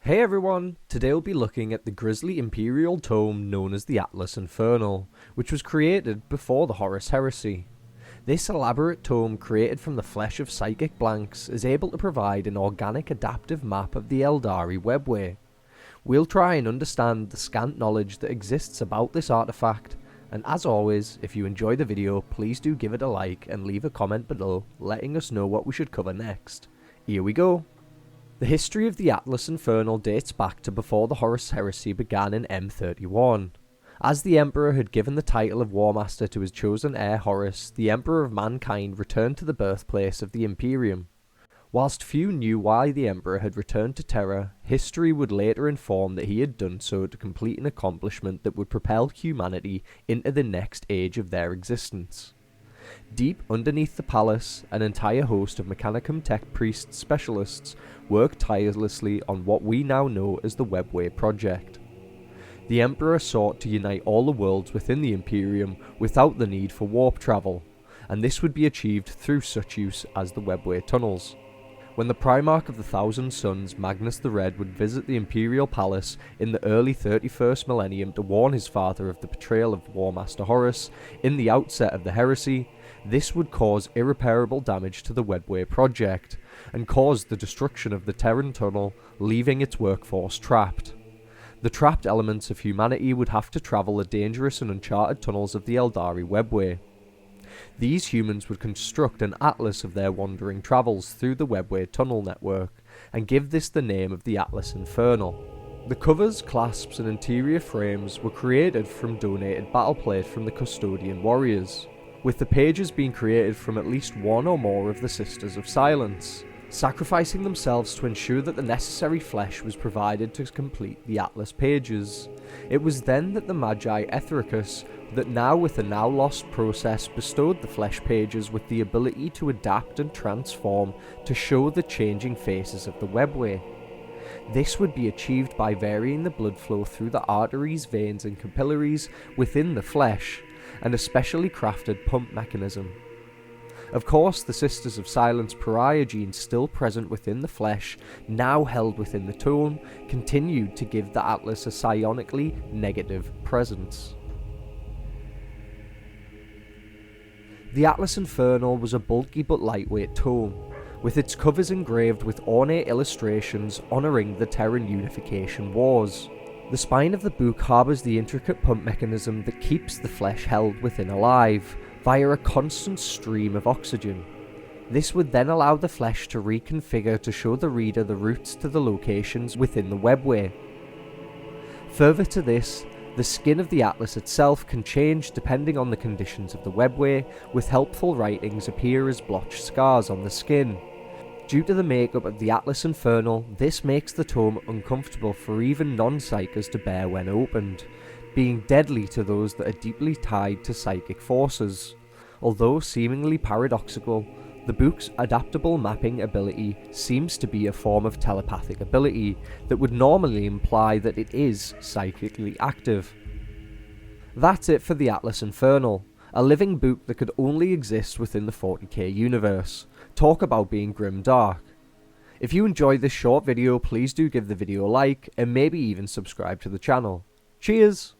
Hey everyone! Today we'll be looking at the grisly imperial tome known as the Atlas Infernal, which was created before the Horus Heresy. This elaborate tome, created from the flesh of psychic blanks, is able to provide an organic adaptive map of the Eldari webway. We'll try and understand the scant knowledge that exists about this artifact, and as always, if you enjoy the video, please do give it a like and leave a comment below letting us know what we should cover next. Here we go! The history of the Atlas Infernal dates back to before the Horus Heresy began in M31. As the Emperor had given the title of War Master to his chosen heir Horus, the Emperor of Mankind returned to the birthplace of the Imperium. Whilst few knew why the Emperor had returned to Terra, history would later inform that he had done so to complete an accomplishment that would propel humanity into the next age of their existence. Deep underneath the palace, an entire host of Mechanicum Tech Priest specialists worked tirelessly on what we now know as the WEBWAY project. The Emperor sought to unite all the worlds within the Imperium without the need for warp travel, and this would be achieved through such use as the WEBWAY tunnels. When the Primarch of the Thousand Suns, Magnus the Red, would visit the Imperial Palace in the early 31st millennium to warn his father of the betrayal of War Master Horus in the outset of the heresy, this would cause irreparable damage to the WEBWAY project, and cause the destruction of the Terran tunnel, leaving its workforce trapped. The trapped elements of humanity would have to travel the dangerous and uncharted tunnels of the Eldari webway. These humans would construct an atlas of their wandering travels through the webway tunnel network, and give this the name of the Atlas Infernal. The covers, clasps and interior frames were created from donated battleplate from the Custodian warriors, with the pages being created from at least one or more of the Sisters of Silence, sacrificing themselves to ensure that the necessary flesh was provided to complete the Atlas pages. It was then that the Magi Ethericus, that now with the now lost process, bestowed the flesh pages with the ability to adapt and transform to show the changing faces of the webway. This would be achieved by varying the blood flow through the arteries, veins and capillaries within the flesh, and a specially crafted pump mechanism. Of course, the Sisters of Silence pariah genes still present within the flesh, now held within the tome, continued to give the Atlas a psionically negative presence. The Atlas Infernal was a bulky but lightweight tome, with its covers engraved with ornate illustrations honouring the Terran unification wars. The spine of the book harbours the intricate pump mechanism that keeps the flesh held within alive, via a constant stream of oxygen. This would then allow the flesh to reconfigure to show the reader the routes to the locations within the webway. Further to this, the skin of the Atlas itself can change depending on the conditions of the webway, with helpful writings appear as blotched scars on the skin. Due to the makeup of the Atlas Infernal, this makes the tome uncomfortable for even non-psychers to bear when opened, being deadly to those that are deeply tied to psychic forces. Although seemingly paradoxical, the book's adaptable mapping ability seems to be a form of telepathic ability that would normally imply that it is psychically active. That's it for the Atlas Infernal, a living book that could only exist within the 40k universe. Talk about being grim dark. If you enjoyed this short video, please do give the video a like and maybe even subscribe to the channel. Cheers!